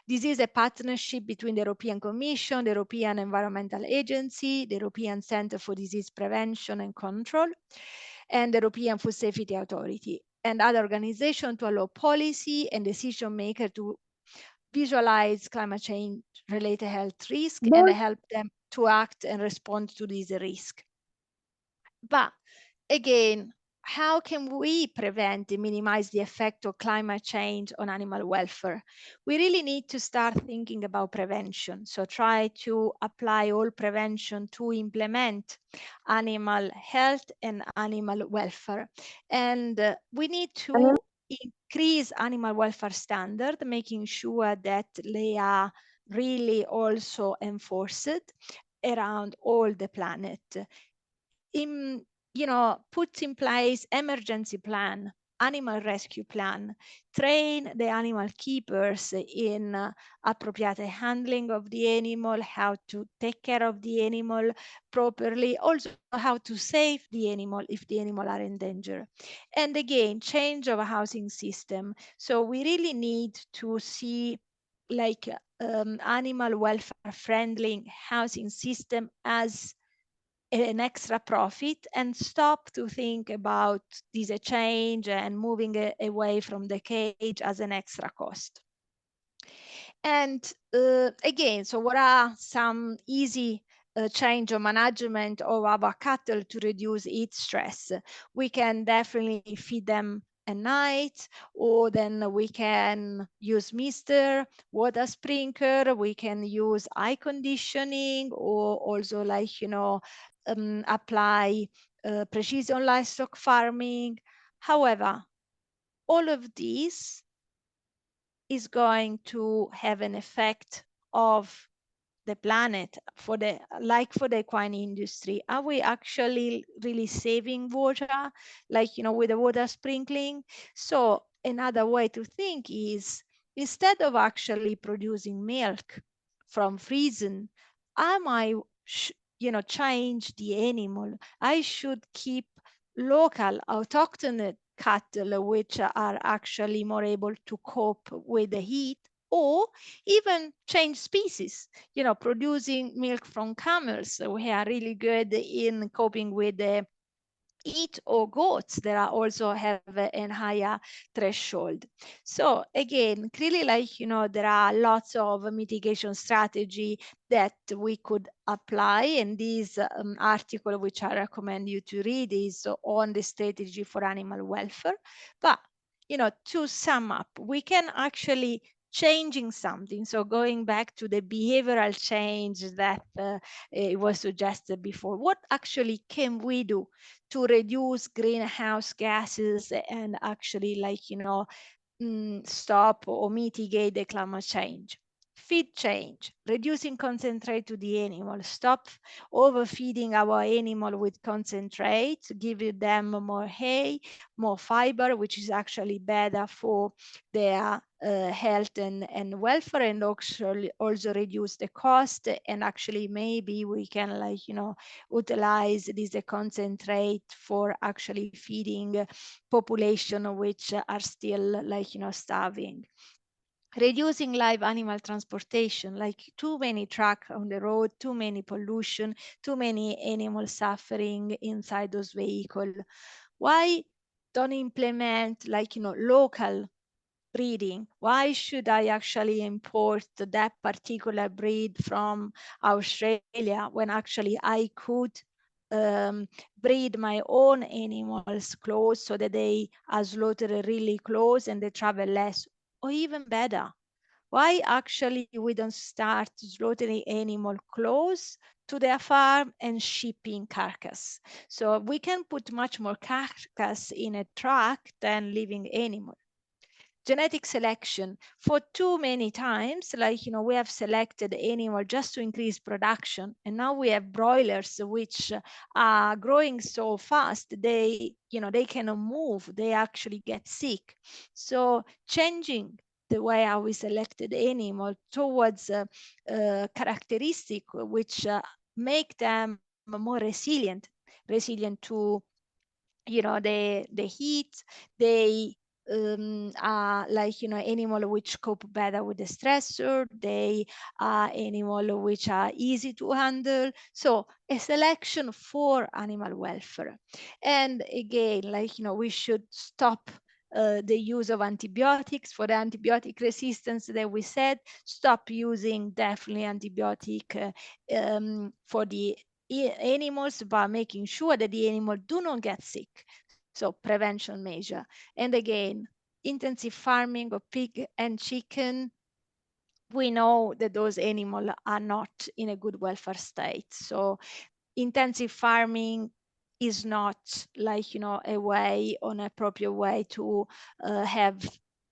This is a partnership between the European Commission, the European Environmental Agency, the European Center for Disease Prevention and Control, and the European Food Safety Authority, and other organizations to allow policy and decision makers to visualize climate change related health risk and help them to act and respond to this risk. But again, how can we prevent and minimize the effect of climate change on animal welfare? We really need to start thinking about prevention. So try to apply all prevention to implement animal health and animal welfare. And we need to increase animal welfare standard, making sure that they are really also enforced around all the planet. Put in place emergency plan, animal rescue plan, train the animal keepers in appropriate handling of the animal, how to take care of the animal properly, also how to save the animal if the animal are in danger. And again, change of a housing system. So we really need to see like animal welfare friendly housing system as an extra profit and stop to think about this change and moving away from the cage as an extra cost. And again, so what are some easy change of management of our cattle to reduce heat stress? We can definitely feed them at night, or then we can use mister, water sprinkler, we can use eye conditioning, or also apply precision livestock farming. However, all of these is going to have an effect of the planet for the equine industry. Are we actually really saving water, with the water sprinkling? So another way to think is, instead of actually producing milk from freezing, I might change the animal. I should keep local autochthonous cattle which are actually more able to cope with the heat, or even change species, producing milk from camels. We are really good in coping with the heat, or goats that are also have a higher threshold. So again, clearly, there are lots of mitigation strategy that we could apply, and this article, which I recommend you to read, is on the strategy for animal welfare. But to sum up, we can actually changing something. So going back to the behavioral change that it was suggested before, what actually can we do to reduce greenhouse gases and actually stop or mitigate the climate change? Feed change, reducing concentrate to the animal, stop overfeeding our animal with concentrate, giving them more hay, more fiber, which is actually better for their health and welfare, and also reduce the cost. And actually maybe we can utilize this concentrate for actually feeding population which are still starving. Reducing live animal transportation, like too many trucks on the road, too many pollution, too many animals suffering inside those vehicles. Why don't implement local breeding? Why should I actually import that particular breed from Australia when actually I could breed my own animals close so that they are slaughtered really close and they travel less? Or even better, why actually we don't start slaughtering animal close to their farm and shipping carcass? So we can put much more carcass in a truck than living animal. Genetic selection, for too many times, we have selected animal just to increase production, and now we have broilers which are growing so fast they cannot move, they actually get sick. So changing the way how we selected animal towards characteristic which make them more resilient to you know, the heat. They are like, you know, animal which cope better with the stressor. They are animal which are easy to handle. So a selection for animal welfare. And again, like, you know, we should stop the use of antibiotics for the antibiotic resistance that we said. Stop using definitely antibiotic for the animals, by making sure that the animal do not get sick. So prevention measure. And again, intensive farming of pig and chicken, we know that those animals are not in a good welfare state. So intensive farming is not like, you know, a way, an appropriate way to have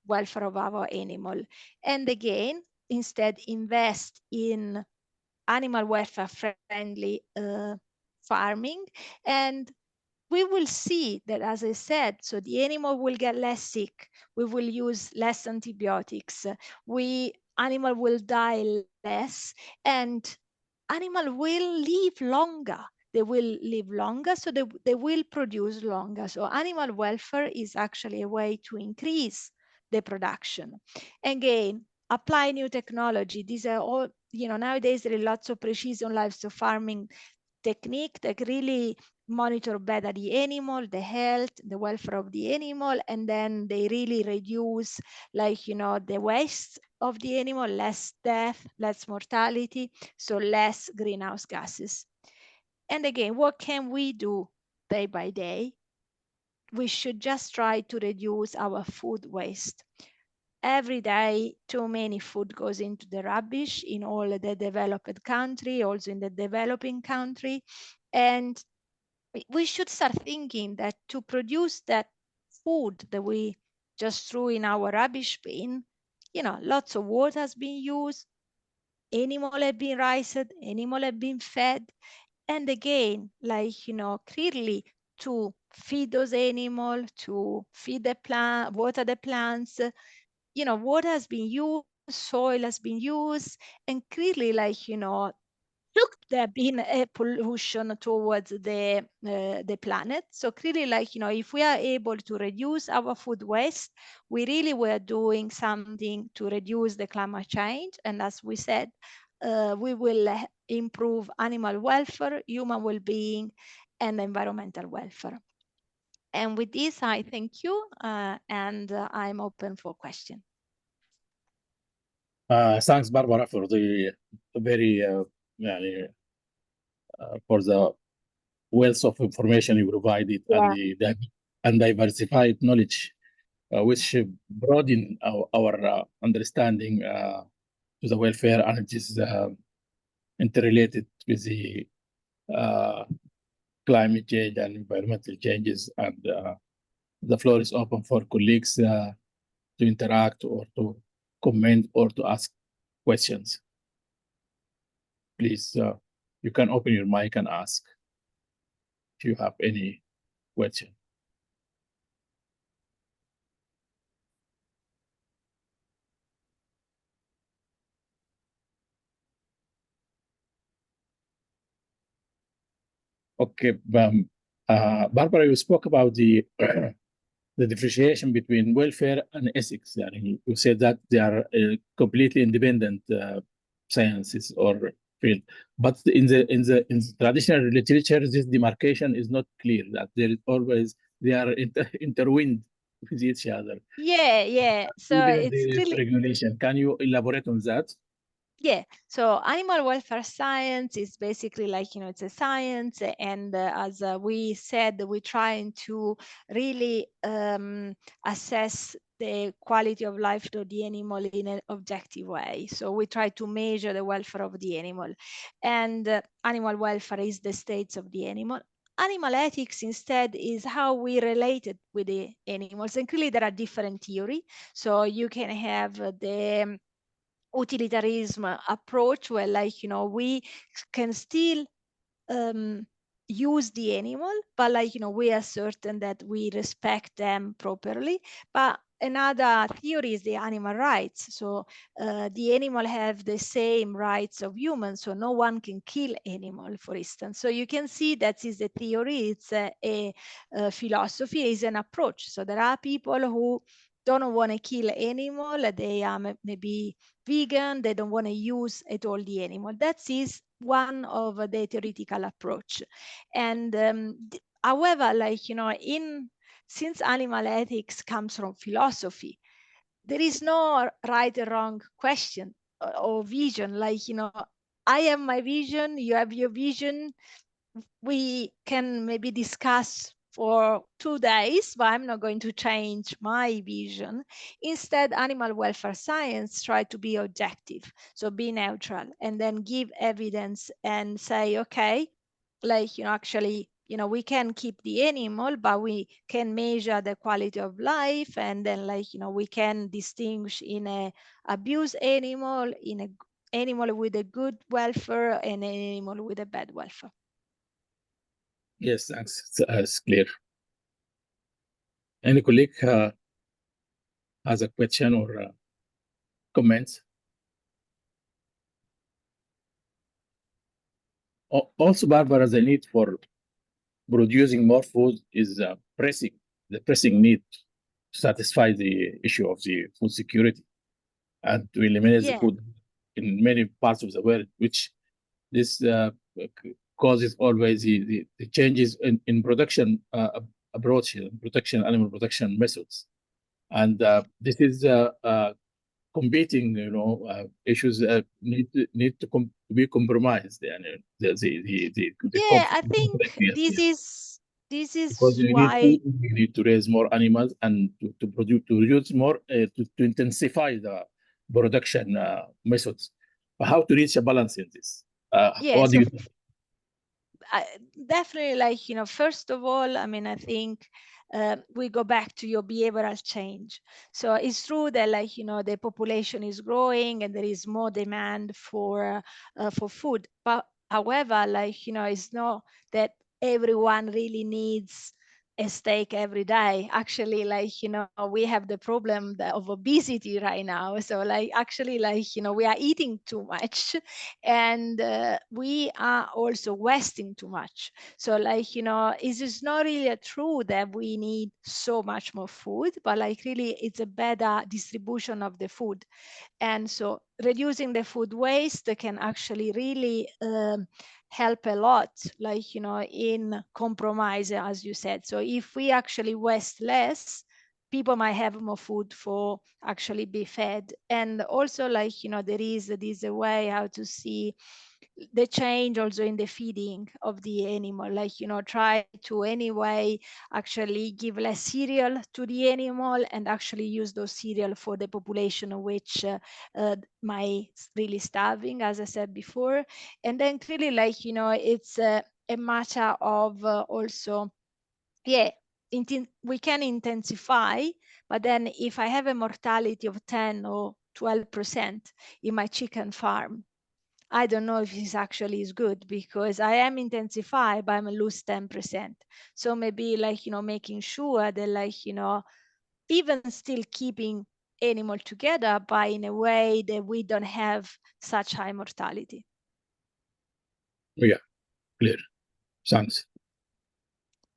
welfare of our animal. And again, instead invest in animal welfare friendly farming. And we will see that, as I said, so the animal will get less sick. We will use less antibiotics. Animal will die less, and animal will live longer. They will live longer, so they will produce longer. So animal welfare is actually a way to increase the production. Again, apply new technology. These are all, you know, nowadays there are lots of precision livestock farming technique that really monitor better the animal, the health, the welfare of the animal, and then they really reduce, like, you know, the waste of the animal, less death, less mortality, so less greenhouse gases. And again, what can we do day by day? We should just try to reduce our food waste. Every day, too many food goes into the rubbish in all the developed country, also in the developing country. And we should start thinking that to produce that food that we just threw in our rubbish bin, you know, lots of water has been used, animal have been raised, animal have been fed. And again, like, you know, clearly to feed those animals, to feed the plant, water the plants, you know, water has been used, soil has been used, and clearly, like, you know, there been a pollution towards the planet. So clearly, like, you know, if we are able to reduce our food waste, we really were doing something to reduce the climate change. And as we said, we will improve animal welfare, human well-being, and environmental welfare. And with this, I thank you, and I'm open for questions.
Thanks, Barbara, for the very for the wealth of information you provided and the and diversified knowledge, which broaden our understanding to the welfare, and it is interrelated with the climate change and environmental changes. And the floor is open for colleagues to interact or to comment or to ask questions. Please, you can open your mic and ask if you have any question. Okay, Barbara, you spoke about the the differentiation between welfare and ethics. You said that they are completely independent sciences or field, but in the traditional literature, this demarcation is not clear. That there is always they are intertwined with each other.
Yeah. So it's
The
really,
regulation. Can you elaborate on that?
yeah. So animal welfare science is basically like, you know, it's a science. And as we said, we're trying to really assess the quality of life of the animal in an objective way. So we try to measure the welfare of the animal. And animal welfare is the states of the animal. Animal ethics instead is how we relate it with the animals. And clearly there are different theories. So you can have the utilitarianism approach where, like, you know, we can still use the animal, but, like, you know, we are certain that we respect them properly. But another theory is the animal rights. So the animal have the same rights of humans, so no one can kill animal, for instance. So you can see that is a theory, it's a philosophy, is an approach. So there are people who don't want to kill animal, they are maybe vegan, they don't want to use at all the animal. That is one of the theoretical approach. And however, like, you know, since animal ethics comes from philosophy, there is no right or wrong question or vision. Like, you know, I have my vision, you have your vision. We can maybe discuss for 2 days, but I'm not going to change my vision. Instead, animal welfare science try to be objective, so be neutral, and then give evidence and say, okay, like, you know, actually, you know, we can keep the animal, but we can measure the quality of life, and then, like, you know, we can distinguish in a abused animal, in a animal with a good welfare, and an animal with a bad welfare.
Yes, thanks. It's clear. Any colleague has a question or comments? Also, Barbara, the need for producing more food is pressing, the pressing need to satisfy the issue of the food security and to eliminate the food in many parts of the world, which this causes always the changes in production approach, production, animal production methods. And this is competing, you know, issues need to be compromised. And
I think this is
because you need
why
food, you need to raise more animals and to produce more to intensify the production methods. How to reach a balance in this? What do
so
you
definitely, like, you know, first of all, I mean, I think we go back to your behavioral change. So it's true that, like, you know, the population is growing and there is more demand for food, but however, like, you know, it's not that everyone really needs a steak every day. Actually, like, you know, we have the problem of obesity right now. So, like, actually, like, you know, we are eating too much, and we are also wasting too much. So, like, you know, it is not really true that we need so much more food, but like, really, it's a better distribution of the food. And so reducing the food waste can actually really help a lot, like, you know, in compromise, as you said. So if we actually waste less, people might have more food for actually be fed. And also, like, you know, there is this way how to see the change also in the feeding of the animal, like, you know, try to anyway actually give less cereal to the animal and actually use those cereal for the population which might really starving, as I said before. And then clearly, like, you know, it's a matter of also, we can intensify, but then if I have a mortality of 10 or 12% in my chicken farm, I don't know if this actually is good, because I am intensified, but I'm lose 10%. So maybe, like, you know, making sure that, like, you know, even still keeping animal together, but in a way that we don't have such high mortality.
Yeah, clear. Thanks.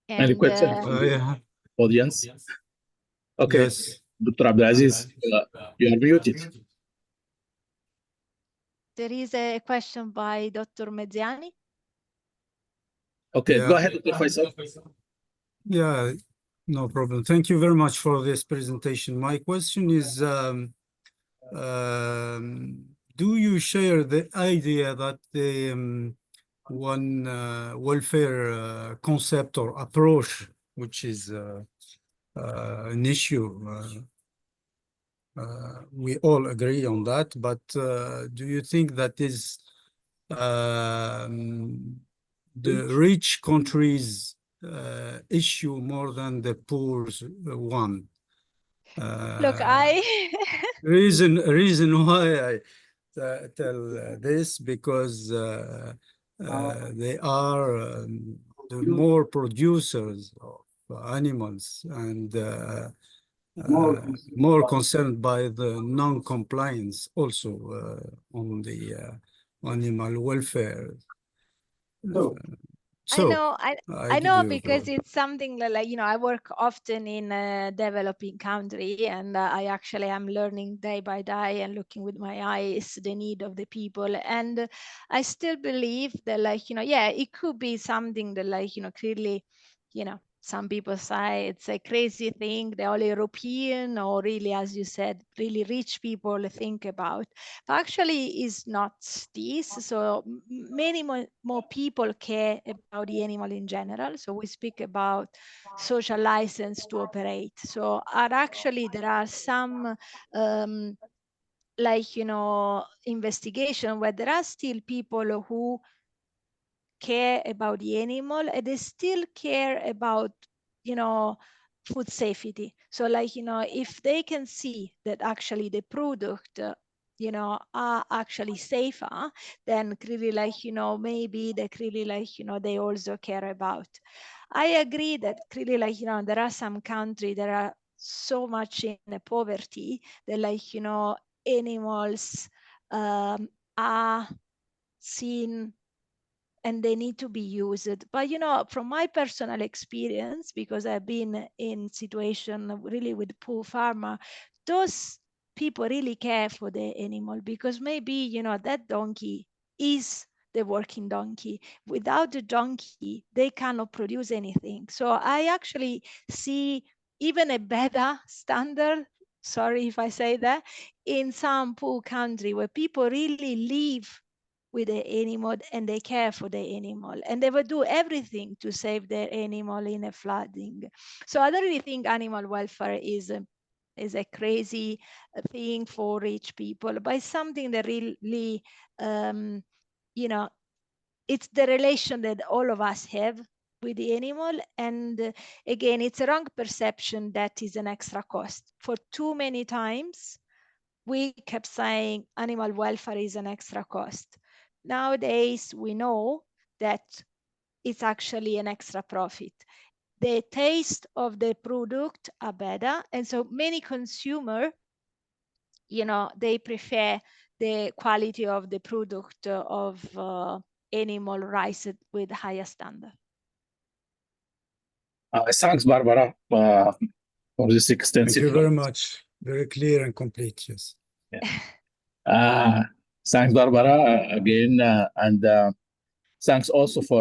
Any
And
questions from the audience? Okay,
Yes.
Dr. Abdulaziz, you are muted.
there is a question by Dr. Mezziani.
Okay, go ahead, Dr. Faisal.
Yeah, no problem. Thank you very much for this presentation. My question is, do you share the idea that the one welfare concept or approach, which is an issue, we all agree on that, but do you think that is the rich countries issue more than the poor one?
Look,
Reason why I tell this, because they are the more producers of animals, and more concerned by the non-compliance also on the animal welfare.
I know, I
give
know,
you the
because
word.
it's something that, like, I work often in a developing country, and I actually am learning day by day and looking with my eyes the need of the people. And I still believe that, like, yeah, it could be something that, like, clearly, some people say it's a crazy thing the only European, or really, as you said, really rich people think about. But actually is not this. So many more people care about the animal in general. So we speak about social license to operate. So actually there are some like, investigation where there are still people who care about the animal, and they still care about, food safety. So, like, if they can see that actually the product, are actually safer, then clearly, like, maybe they clearly, like, they also care about. I agree that clearly, like, there are some countries that are so much in poverty that, like, animals are seen and they need to be used. But, from my personal experience, because I've been in situation really with poor farmer, those people really care for the animal, because maybe, that donkey is the working donkey. Without the donkey, they cannot produce anything. So I actually see even a better standard, sorry if I say that, in some poor country where people really live with the animal and they care for the animal, and they will do everything to save their animal in a flooding. So I don't really think animal welfare is a crazy thing for rich people, but it's something that really, it's the relation that all of us have with the animal. And again, it's a wrong perception that is an extra cost. For too many times, we kept saying animal welfare is an extra cost. Nowadays, we know that it's actually an extra profit. The taste of the product are better. And so many consumers, they prefer the quality of the product of animal raised with higher standard.
Thanks, Barbara, for this
Thank
extensive.
you very much. Very clear and complete, yes.
Thanks, Barbara, again, and thanks also for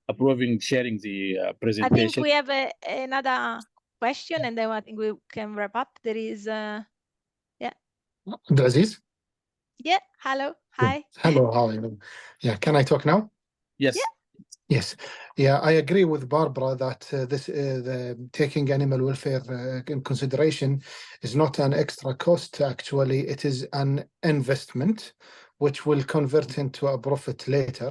approving sharing the
I
presentation.
think we have another question, and then I think we can wrap up. There is,
Abdulaziz?
yeah, hello, hi.
Hello, how are you? Yeah, can I talk now?
Yes.
Yeah.
Yes. Yeah, I agree with Barbara that the taking animal welfare in consideration is not an extra cost. Actually, it is an investment which will convert into a profit later.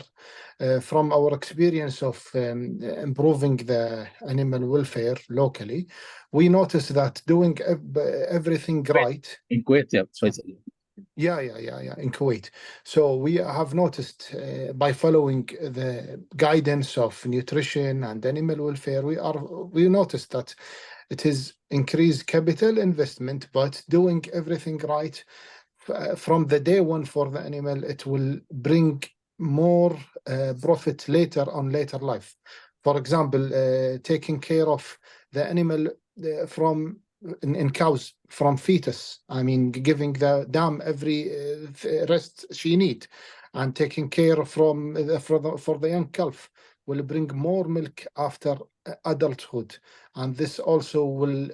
From our experience of improving the animal welfare locally, we noticed that doing everything right.
In Kuwait, yeah.
Yeah, in Kuwait. So we have noticed by following the guidance of nutrition and animal welfare, we noticed that it is increased capital investment, but doing everything right from the day one for the animal, it will bring more profit later life. For example, taking care of the animal from in cows from fetus. I mean, giving the dam every rest she need, and taking care from for the young calf will bring more milk after adulthood, and this also will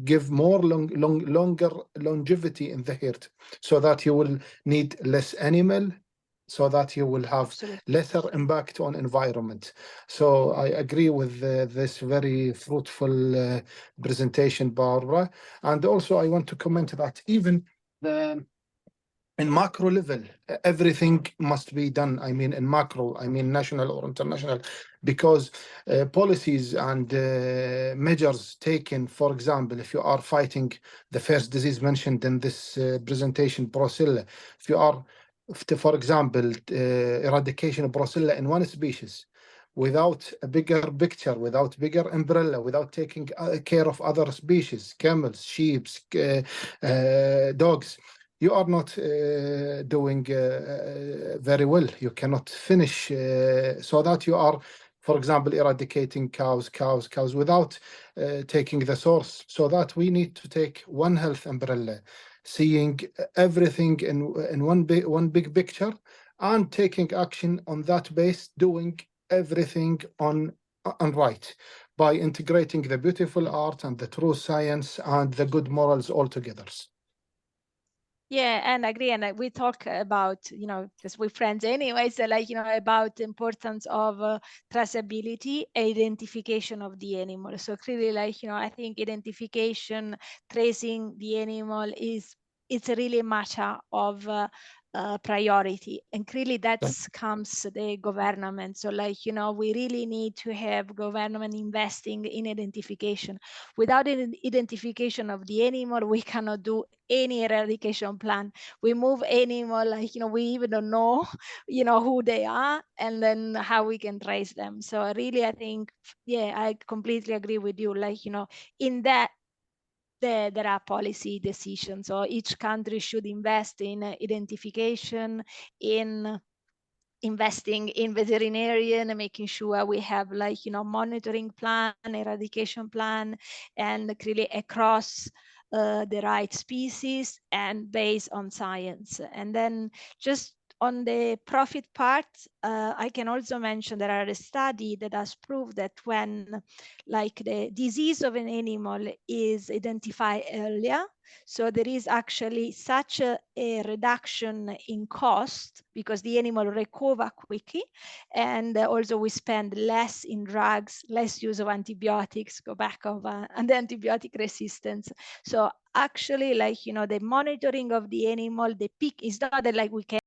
give more longer longevity in the herd, so that you will need less animal, so that you will have lesser impact on environment. So I agree with this very fruitful presentation, Barbara. And also I want to comment that even in macro level, everything must be done. I mean, in macro, I mean national or international, because policies and measures taken, for example, if you are fighting the first disease mentioned in this presentation, brucella, if you are, for example, eradication of brucella in one species, without a bigger picture, without bigger umbrella, without taking care of other species, camels, sheep, dogs, you are not doing very well. You cannot finish so that you are, for example, eradicating cows without taking the source. So that we need to take one health umbrella, seeing everything in one big picture, and taking action on that base, doing everything on right, by integrating the beautiful art and the true science and the good morals all together.
Yeah, and agree. And we talk about, because we're friends anyway, so about the importance of traceability, identification of the animal. So clearly, I think identification, tracing the animal it's really a matter of priority, and clearly that comes the government. So we really need to have government investing in identification. Without an identification of the animal, we cannot do any eradication plan. We move animal, we even don't know, who they are, and then how we can trace them. So really, I think, yeah, I completely agree with you. In that, there are policy decisions. So each country should invest in identification, in investing in veterinarian, making sure we have monitoring plan, eradication plan, and clearly across the right species and based on science. And then just on the profit part, I can also mention there are a study that has proved that when the disease of an animal is identified earlier, so there is actually such a reduction in cost because the animal recover quickly, and also we spend less in drugs, less use of antibiotics, go back of and the antibiotic resistance. So actually, the monitoring of the animal, the peak is not that we can